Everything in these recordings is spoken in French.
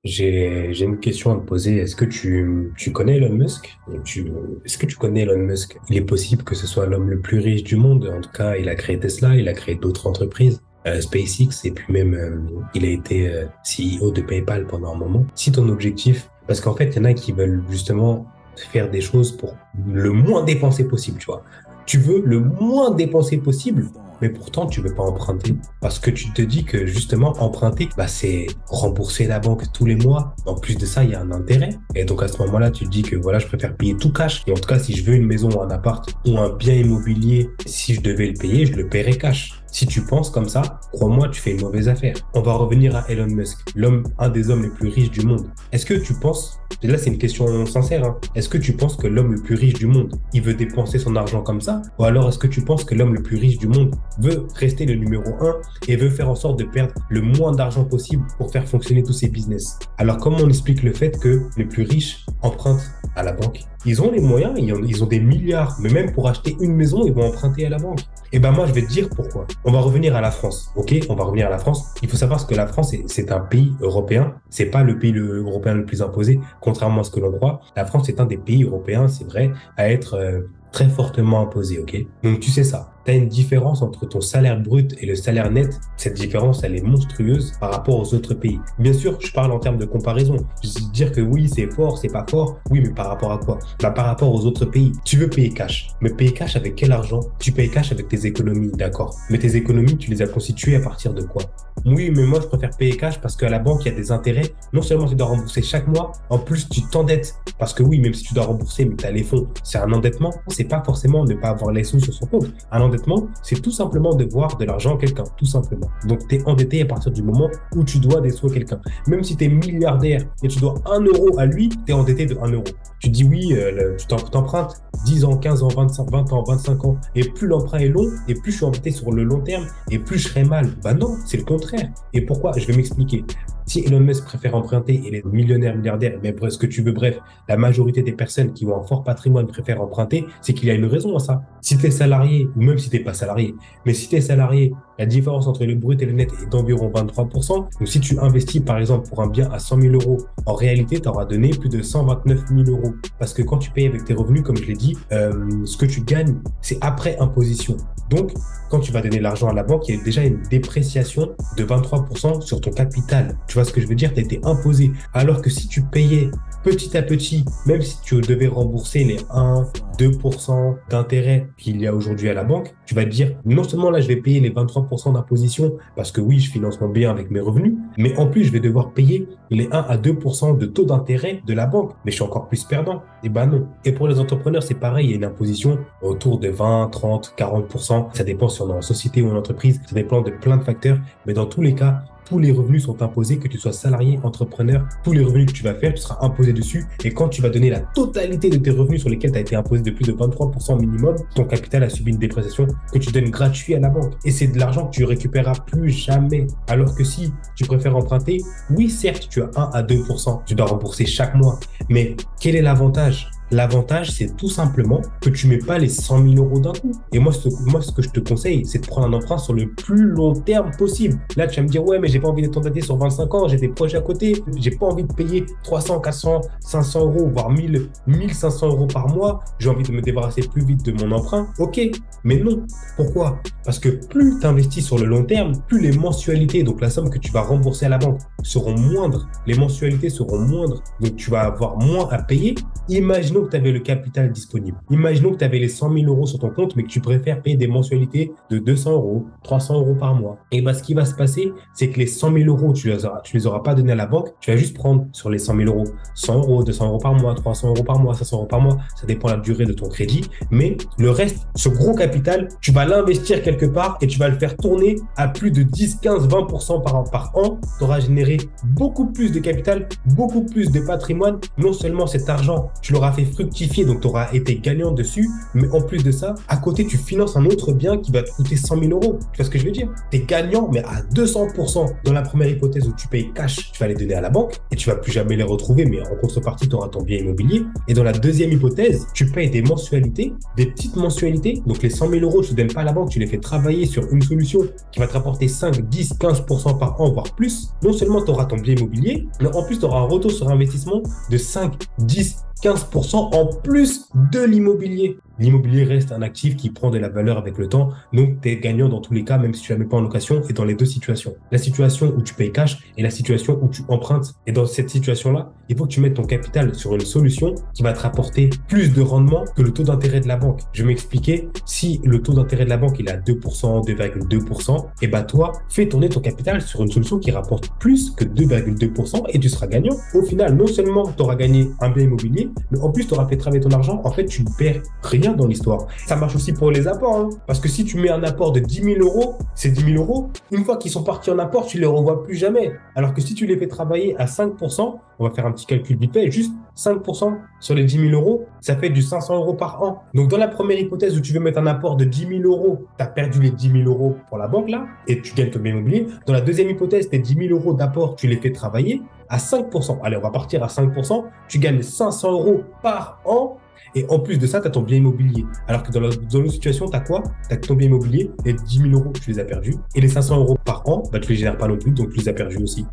J'ai une question à te poser. Est-ce que tu connais Elon Musk? Est-ce que tu connais Elon Musk? Il est possible que ce soit l'homme le plus riche du monde. En tout cas, il a créé Tesla, il a créé d'autres entreprises, SpaceX, et puis même il a été CEO de PayPal pendant un moment. Si ton objectif, parce qu'en fait, il y en a qui veulent justement faire des choses pour le moins dépenser possible, tu vois. Tu veux le moins dépenser possible, mais pourtant tu veux pas emprunter parce que tu te dis que justement emprunter, bah, c'est rembourser la banque tous les mois. En plus de ça, il y a un intérêt. Et donc à ce moment-là, tu te dis que voilà, je préfère payer tout cash. Et en tout cas, si je veux une maison ou un appart ou un bien immobilier, si je devais le payer, je le paierais cash. Si tu penses comme ça, crois-moi, tu fais une mauvaise affaire. On va revenir à Elon Musk, l'homme, un des hommes les plus riches du monde. Est-ce que tu penses, et là c'est une question sincère, hein, est-ce que tu penses que l'homme le plus riche du monde, il veut dépenser son argent comme ça? Ou alors est-ce que tu penses que l'homme le plus riche du monde veut rester le numéro un et veut faire en sorte de perdre le moins d'argent possible pour faire fonctionner tous ses business? Alors comment on explique le fait que les plus riches empruntent à la banque? Ils ont les moyens, ils ont des milliards, mais même pour acheter une maison, ils vont emprunter à la banque. Et ben moi, je vais te dire pourquoi. On va revenir à la France, ok? On va revenir à la France. Il faut savoir que la France, c'est un pays européen. C'est pas le pays européen le plus imposé, contrairement à ce que l'on croit. La France est un des pays européens, c'est vrai, à être très fortement imposé, ok? Donc tu sais ça. Tu as une différence entre ton salaire brut et le salaire net. Cette différence, elle est monstrueuse par rapport aux autres pays. Bien sûr, je parle en termes de comparaison. Je vais te dire que oui, c'est fort, c'est pas fort. Oui, mais par rapport à quoi? Bah, par rapport aux autres pays. Tu veux payer cash. Mais payer cash avec quel argent? Tu payes cash avec tes économies, d'accord. Mais tes économies, tu les as constituées à partir de quoi? Oui, mais moi, je préfère payer cash parce qu'à la banque, il y a des intérêts. Non seulement tu dois rembourser chaque mois, en plus, tu t'endettes. Parce que oui, même si tu dois rembourser, mais tu as les fonds, c'est un endettement. C'est pas forcément ne pas avoir les sous sur son compte. Un endettement, c'est tout simplement devoir de l'argent à quelqu'un, tout simplement. Donc, tu es endetté à partir du moment où tu dois des sous à quelqu'un. Même si tu es milliardaire et tu dois 1 euro à lui, tu es endetté de 1 euro. Tu dis oui, tu t'empruntes 10 ans, 15 ans, 25, 20 ans, 25 ans, et plus l'emprunt est long, et plus je suis endetté sur le long terme, et plus je serai mal. Bah non, c'est le contraire. Et pourquoi? Je vais m'expliquer. Si Elon Musk préfère emprunter et les millionnaires, milliardaires, mais bref, ce que tu veux, bref, la majorité des personnes qui ont un fort patrimoine préfèrent emprunter, c'est qu'il y a une raison à ça. Si tu es salarié, ou même si tu n'es pas salarié, mais si tu es salarié, la différence entre le brut et le net est d'environ 23%. Donc si tu investis par exemple pour un bien à 100 000 euros, en réalité, tu auras donné plus de 129 000 euros. Parce que quand tu payes avec tes revenus, comme je l'ai dit, ce que tu gagnes, c'est après imposition. Donc, quand tu vas donner l'argent à la banque, il y a déjà une dépréciation de 23% sur ton capital. Tu vois ce que je veux dire? Tu as été imposé. Alors que si tu payais petit à petit, même si tu devais rembourser les 1, 2% d'intérêt qu'il y a aujourd'hui à la banque, tu vas te dire, non seulement là, je vais payer les 23% d'imposition parce que oui, je finance mon bien avec mes revenus, mais en plus, je vais devoir payer les 1 à 2% de taux d'intérêt de la banque. Mais je suis encore plus perdant. Eh ben non. Et pour les entrepreneurs, c'est pareil. Il y a une imposition autour de 20, 30, 40%. Ça dépend si on est en société ou en entreprise. Ça dépend de plein de facteurs. Mais dans tous les cas, tous les revenus sont imposés, que tu sois salarié, entrepreneur, tous les revenus que tu vas faire, tu seras imposé dessus. Et quand tu vas donner la totalité de tes revenus sur lesquels tu as été imposé de plus de 23% minimum, ton capital a subi une dépréciation que tu donnes gratuit à la banque. Et c'est de l'argent que tu récupéreras plus jamais. Alors que si tu préfères emprunter, oui, certes, tu as 1 à 2%, tu dois rembourser chaque mois. Mais quel est l'avantage? L'avantage, c'est tout simplement que tu mets pas les 100 000 euros d'un coup. Et moi, ce que je te conseille, c'est de prendre un emprunt sur le plus long terme possible. Là, tu vas me dire, ouais, mais j'ai pas envie d'être endetté sur 25 ans, j'ai des projets à côté, j'ai pas envie de payer 300, 400, 500 euros, voire 1000, 1500 euros par mois. J'ai envie de me débarrasser plus vite de mon emprunt. Ok, mais non. Pourquoi? Parce que plus tu investis sur le long terme, plus les mensualités, donc la somme que tu vas rembourser à la banque, seront moindres. Les mensualités seront moindres, donc tu vas avoir moins à payer. Imaginons que tu avais le capital disponible. Imaginons que tu avais les 100 000 euros sur ton compte, mais que tu préfères payer des mensualités de 200 euros, 300 euros par mois. Et bien, ce qui va se passer, c'est que les 100 000 euros, tu les auras pas donnés à la banque. Tu vas juste prendre sur les 100 000 euros, 100 euros, 200 euros par mois, 300 euros par mois, 500 euros par mois. Ça dépend de la durée de ton crédit. Mais le reste, ce gros capital, tu vas l'investir quelque part et tu vas le faire tourner à plus de 10, 15, 20% par an. Tu auras généré beaucoup plus de capital, beaucoup plus de patrimoine. Non seulement cet argent, tu l'auras fait fructifié, donc tu auras été gagnant dessus, mais en plus de ça, à côté, tu finances un autre bien qui va te coûter 100 000 euros. Tu vois ce que je veux dire? Tu es gagnant, mais à 200%. Dans la première hypothèse où tu payes cash, tu vas les donner à la banque et tu vas plus jamais les retrouver, mais en contrepartie, tu auras ton bien immobilier. Et dans la deuxième hypothèse, tu payes des mensualités, des petites mensualités. Donc les 100 000 euros, tu ne donnes pas à la banque, tu les fais travailler sur une solution qui va te rapporter 5, 10, 15% par an, voire plus. Non seulement tu auras ton bien immobilier, mais en plus, tu auras un retour sur investissement de 5, 10, 15% en plus de l'immobilier. L'immobilier reste un actif qui prend de la valeur avec le temps, donc tu es gagnant dans tous les cas, même si tu ne la mets pas en location, et dans les deux situations. La situation où tu payes cash et la situation où tu empruntes. Et dans cette situation-là, il faut que tu mettes ton capital sur une solution qui va te rapporter plus de rendement que le taux d'intérêt de la banque. Je vais m'expliquer, si le taux d'intérêt de la banque il est à 2%, 2,2%, et bah toi, fais tourner ton capital sur une solution qui rapporte plus que 2,2% et tu seras gagnant. Au final, non seulement tu auras gagné un bien immobilier, mais en plus tu auras fait travailler ton argent. En fait, tu ne perds rien dans l'histoire. Ça marche aussi pour les apports, hein. Parce que si tu mets un apport de 10 000 euros, ces 10 000 euros, une fois qu'ils sont partis en apport, tu les revois plus jamais. Alors que si tu les fais travailler à 5%, on va faire un petit calcul vite fait, juste 5% sur les 10 000 euros, ça fait du 500 euros par an. Donc dans la première hypothèse où tu veux mettre un apport de 10 000 euros, tu as perdu les 10 000 euros pour la banque là, et tu gagnes ton bien immobilier. Dans la deuxième hypothèse, tes 10 000 euros d'apport, tu les fais travailler à 5%. Allez, on va partir à 5%, tu gagnes 500 euros par an. Et en plus de ça, tu as ton bien immobilier. Alors que dans l'autre situation, tu as quoi? Tu as ton bien immobilier et 10 000 euros, tu les as perdus. Et les 500 euros par an, bah, tu les génères pas non plus, donc tu les as perdus aussi.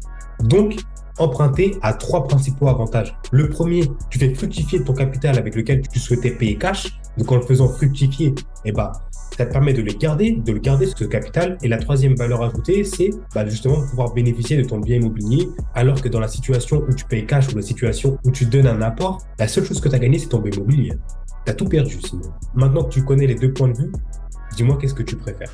Donc, emprunter a trois principaux avantages. Le premier, tu fais fructifier ton capital avec lequel tu souhaitais payer cash. Donc, en le faisant fructifier, eh bah, ça te permet de le garder ce capital. Et la troisième valeur ajoutée, c'est justement de pouvoir bénéficier de ton bien immobilier, alors que dans la situation où tu payes cash ou la situation où tu donnes un apport, la seule chose que tu as gagné, c'est ton bien immobilier. Tu as tout perdu sinon. Maintenant que tu connais les deux points de vue, dis-moi qu'est-ce que tu préfères.